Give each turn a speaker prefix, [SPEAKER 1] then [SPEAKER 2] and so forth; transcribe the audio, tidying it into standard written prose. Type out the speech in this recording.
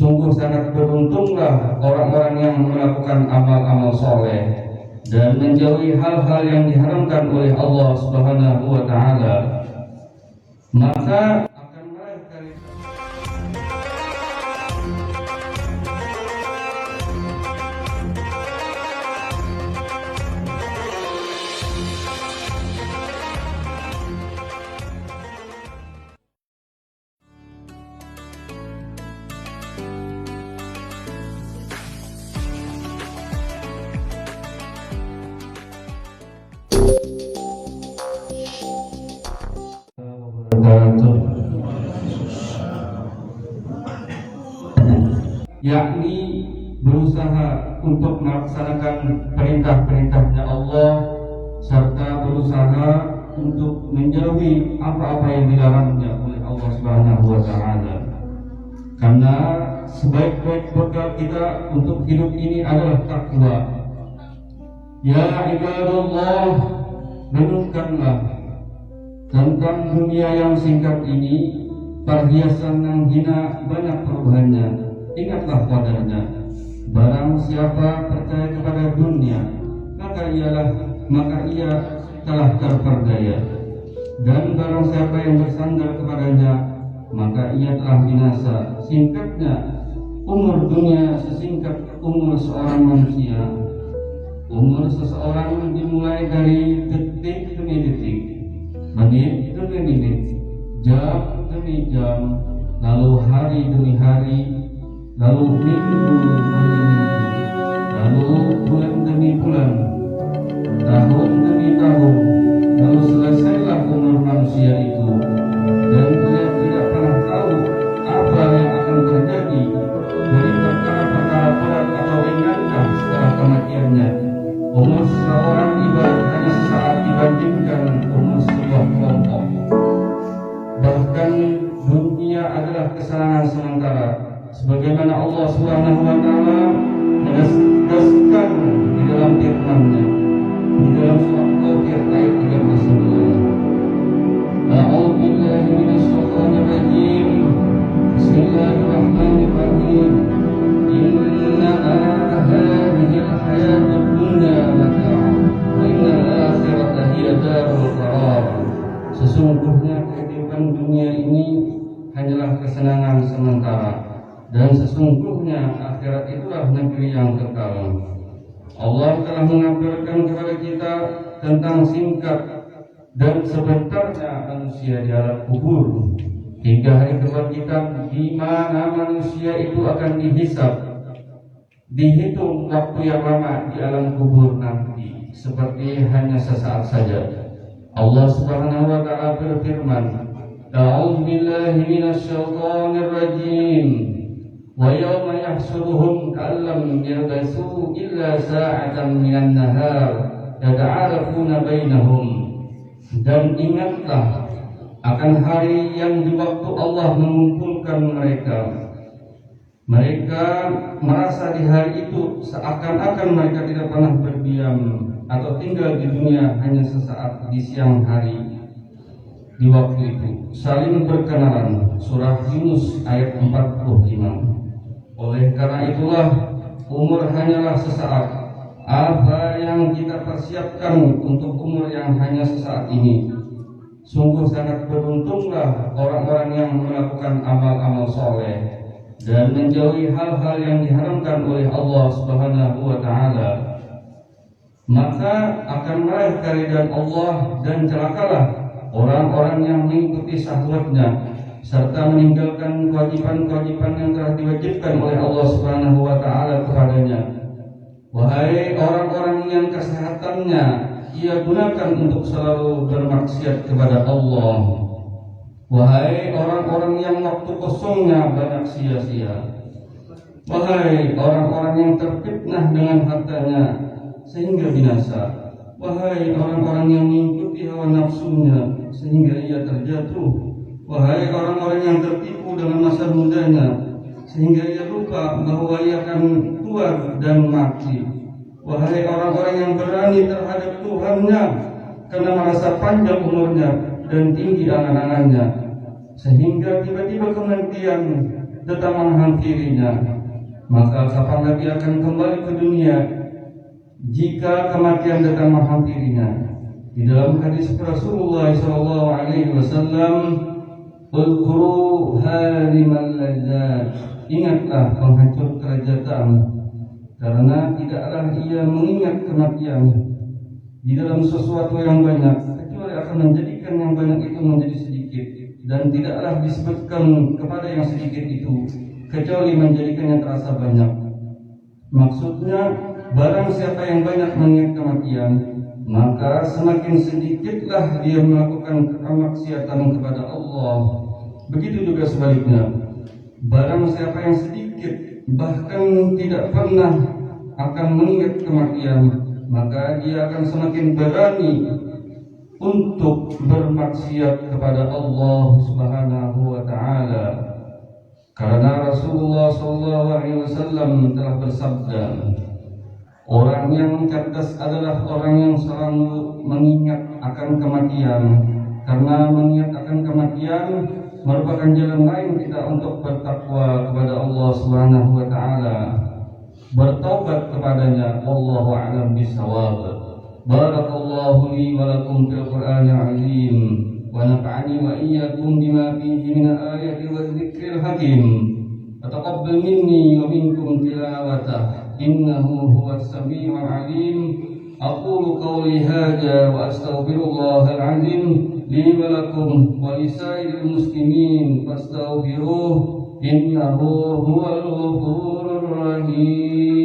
[SPEAKER 1] Sungguh sangat beruntunglah orang-orang yang melakukan amal-amal soleh dan menjauhi hal-hal yang diharamkan oleh Allah Subhanahu wa Ta'ala, maka akan meraih karir. Yakni berusaha untuk melaksanakan perintah-perintahnya Allah serta berusaha untuk menjauhi apa-apa yang dilarangnya oleh Allah Subhanahu wa Ta'ala. Karena sebaik-baik bekal kita untuk hidup ini adalah takwa. Ya ibadallah, renungkanlah tentang dunia yang singkat ini, perhiasan yang hina banyak perubahannya. Ingatlah padanya, barang siapa percaya kepada dunia, maka ia telah terperdaya, dan barang siapa yang bersandar kepadanya, maka ia telah binasa. Singkatnya, umur dunia sesingkat umur seorang manusia. Umur seseorang dimulai dari detik demi detik, menit demi menit, jam demi jam, lalu hari demi hari, lalu minggu demi minggu, lalu bulan demi bulan, tahun demi tahun, lalu selesailah umur manusia itu, dan dia tidak pernah tahu apa yang akan terjadi dari perkara-perkara berat atau ringankah setelah kematiannya. Umur seorang ibarat hanya sesaat dibandingkan umur sebuah kelompok. Bahkan dunia adalah kesenangan sementara, sebagaimana Allah Subhanahu wa Ta'ala menegaskan di dalam firman-Nya di dalam surah Al-Qur'an ayat 32. A'udzu billahi minasyaitonir rajim. Bismillahirrahmanirrahim. Inna hadhihi al-hayatud dunya mata'un wa innal akhirata hiya darul qarar. Sesungguhnya kehidupan dunia ini hanyalah kesenangan sementara, dan sesungguhnya akhirat itulah negeri yang kekal. Allah telah mengabarkan kepada kita tentang singkat dan sebentarnya manusia di alam kubur, hingga hari kebangkitan di mana manusia itu akan dihisab, dihitung waktu yang lama di alam kubur nanti seperti hanya sesaat saja. Allah Subhanahu wa Ta'ala berfirman, A'udzu billahi minasyaitonir rajim. Wa yawma yahsyuruhum ka'allam yalbasu illa sa'atan minan nahar yata'arafuna bainahum. Dan ingatlah akan hari yang di waktu Allah mengumpulkan mereka merasa di hari itu seakan-akan mereka tidak pernah berdiam atau tinggal di dunia hanya sesaat di siang hari. Di waktu itu saling berkenalan. Surah Yunus ayat 45. Oleh karena itulah umur hanyalah sesaat. Apa yang kita persiapkan untuk umur yang hanya sesaat ini? Sungguh sangat beruntunglah orang-orang yang melakukan amal-amal soleh dan menjauhi hal-hal yang diharamkan oleh Allah Subhanahu wa Ta'ala, maka akan meraih keridhaan Allah, dan celakalah orang-orang yang mengikuti syahwatnya serta meninggalkan kewajiban-kewajiban yang telah diwajibkan oleh Allah Subhanahu wa Ta'ala kepadanya. Wahai orang-orang yang kesehatannya ia gunakan untuk selalu bermaksiat kepada Allah. Wahai orang-orang yang waktu kosongnya banyak sia-sia. Wahai orang-orang yang terfitnah dengan hartanya sehingga binasa. Wahai orang-orang yang mengikuti hawa nafsunya sehingga ia terjatuh. Wahai orang-orang yang tertipu dengan masa mudanya sehingga ia lupa bahwa ia akan tua dan mati. Wahai orang-orang yang berani terhadap Tuhannya karena merasa panjang umurnya dan tinggi angan-angannya, sehingga tiba-tiba kematian datang menghampirinya, maka kapan lagi akan kembali ke dunia jika kematian datang menghampirinya? Di dalam hadis Rasulullah SAW, "Udhkuru harimal ladzat." Ingatlah penghancur kerajaan, karena tidaklah ia mengingat kematian di dalam sesuatu yang banyak, kecuali akan menjadikan yang banyak itu menjadi sedikit, dan tidaklah disebutkan kepada yang sedikit itu kecuali menjadikannya terasa banyak. Maksudnya, barang siapa yang banyak mengingat kematian, maka semakin sedikitlah dia melakukan kemaksiatan kepada Allah. Begitu juga sebaliknya, barang siapa yang sedikit bahkan tidak pernah akan mengingat kematian, maka dia akan semakin berani untuk bermaksiat kepada Allah Subhanahu wa taala. Karena Rasulullah SAW telah bersabda, orang yang cerdas adalah orang yang selalu mengingat akan kematian, karena mengingat akan kematian merupakan jalan lain kita untuk bertakwa kepada Allah Subhanahu wa taala, bertaubat kepadanya. Wallahu a'lam bishawab. Barakallahu li wa lakum fil Qur'anil 'azim wa nafa'ani wa iyyakum bima fihi min ayati wa dzikril hakim. Taqabbal minni wa minkum tilawatah innahu huwas samiul 'alim. Aqulu qawli hadza wa astaghfirullahal 'azim li wa lakum wa lisairil muslimin fastaghfiruh innahu huwal ghafurur rahim.